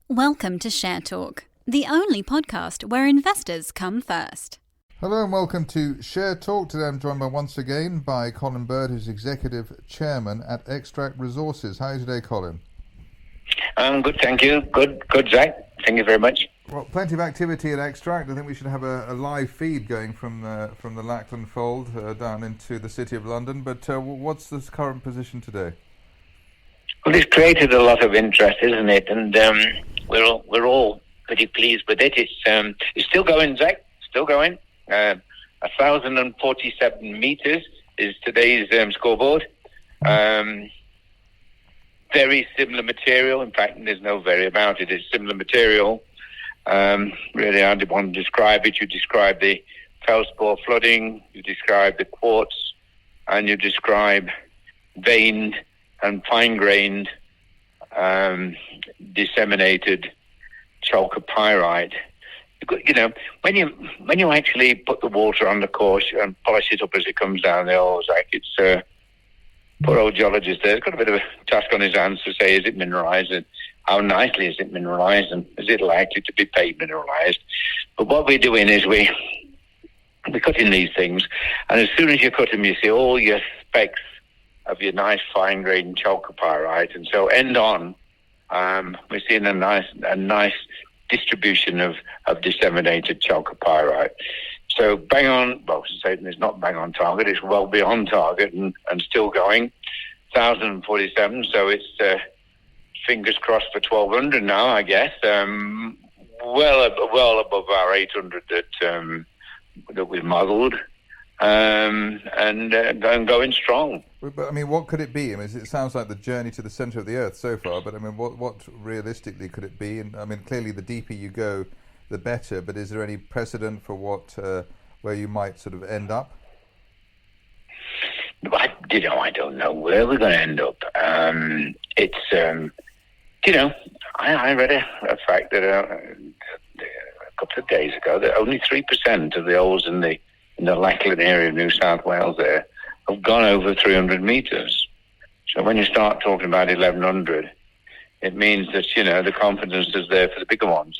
Welcome to Share Talk, the only podcast where investors come first. Hello and welcome to Share Talk. Today I'm joined once again by Colin Bird, who's Executive Chairman at Xtract Resources. How are you today, Colin? Good, thank you. Good, Zach. Thank you very much. Well, plenty of activity at Xtract. I think we should have a live feed going from the Lachlan Fold down into the City of London. But what's the current position today? Well, it's created a lot of interest, isn't it? And we're all pretty pleased with it. It's still going, Zach. Still going. 1,047 meters is today's scoreboard. Very similar material. In fact, there's no very about it. It's similar material. Really, I didn't want to describe it. You describe the feldspar flooding, you describe the quartz, and you describe veined and fine-grained disseminated chalcopyrite. You know, when you actually put the water on the course and polish it up as it comes down the hole, Zach, it's poor old geologist there. He's got a bit of a task on his hands to say, is it mineralised? And how nicely is it mineralised? And is it likely to be paid mineralised? But what we're doing is we're cutting these things, and as soon as you cut them, you see all your specks of your nice fine-grained chalcopyrite. And so end on, we're seeing a nice distribution of disseminated chalcopyrite. So bang on, well, it's not bang on target, it's well beyond target and still going. 1,047, so it's fingers crossed for 1,200 now, I guess. Well above our 800 that we modelled, and going strong. But I mean, what could it be? I mean, it sounds like the journey to the centre of the Earth so far. But I mean, what realistically could it be? And I mean, clearly, the deeper you go, the better. But is there any precedent for where you might sort of end up? I don't know where we're going to end up. I read a fact that a couple of days ago that only 3% of the holes in the Lachlan area of New South Wales there have gone over 300 metres. So when you start talking about 1,100, it means that, the confidence is there for the bigger ones.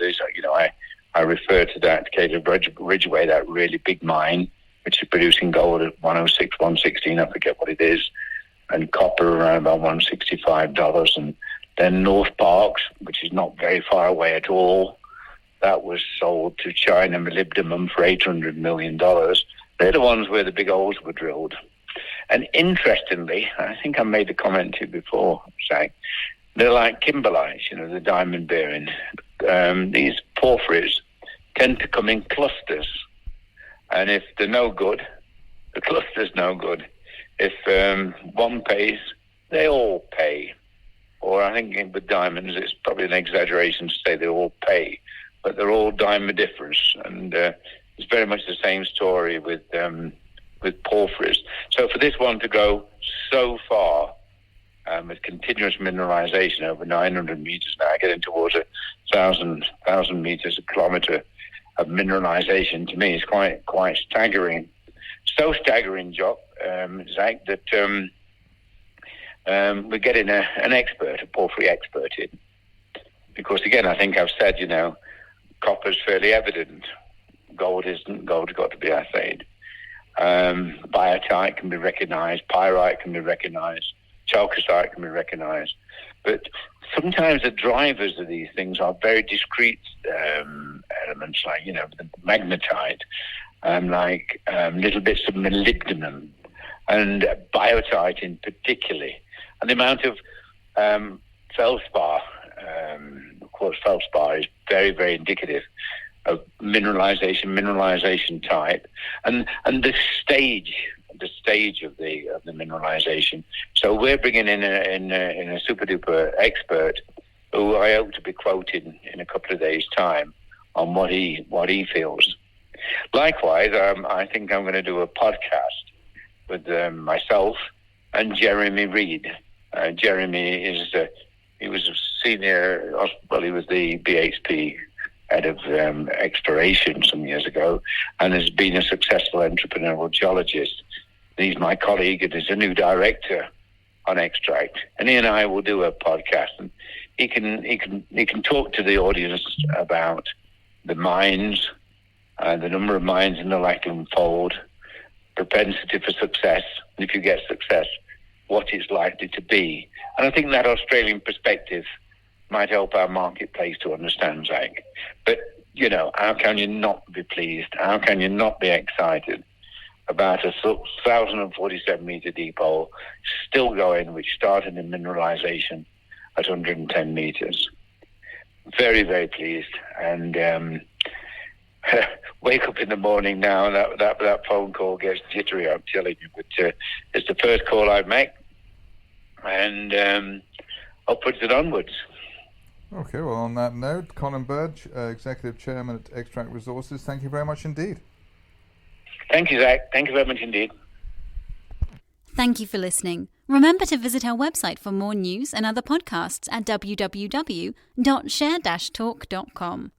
I refer to that Caleb Ridgeway, that really big mine, which is producing gold at 106, 116, I forget what it is, and copper around about $165. And then North Parks, which is not very far away at all, that was sold to China molybdenum for $800 million. They're the ones where the big holes were drilled. And interestingly, I think I made the comment to you before, Zach, they're like kimberlites, the diamond bearing. These porphyries tend to come in clusters. And if they're no good, the cluster's no good. If one pays, they all pay. Or I think with diamonds, it's probably an exaggeration to say they all pay, but they're all diamondiferous. And it's very much the same story with porphyries. So for this one to go so far, with continuous mineralisation over 900 metres now, getting towards 1,000 metres a kilometre of mineralisation, to me is quite staggering. So staggering, Zach, that we're getting an expert, a porphyry expert in. Because again, I think I've said, copper's fairly evident. Gold isn't. Gold's got to be assayed. Biotite can be recognised. Pyrite can be recognised. Chalcocite can be recognised. But sometimes the drivers of these things are very discrete elements, like, the magnetite, like little bits of molybdenum, and biotite in particular. And the amount of feldspar, of course, feldspar is very, very indicative of mineralisation type, and the stage of the mineralisation. So we're bringing in a super duper expert who I hope to be quoted in a couple of days' time on what he feels. Likewise, I think I'm going to do a podcast with myself and Jeremy Reed. Jeremy he was a senior. He was the BHP head of exploration some years ago, and has been a successful entrepreneurial geologist. He's my colleague and is a new director on Xtract. And he and I will do a podcast. And he can talk to the audience about the mines, the number of mines in the Lachlan Fold, propensity for success, and if you get success, what it's likely to be. And I think that Australian perspective might help our marketplace to understand, Zach. But, how can you not be pleased? How can you not be excited about a 1,047-metre deep hole still going, which started in mineralisation at 110 metres? Very, very pleased. And wake up in the morning now and that phone call gets jittery, I'm telling you. But it's the first call I've made. And upwards and onwards. Okay, well, on that note, Colin Burge, Executive Chairman at Xtract Resources, thank you very much indeed. Thank you, Zach. Thank you very much indeed. Thank you for listening. Remember to visit our website for more news and other podcasts at www.share-talk.com.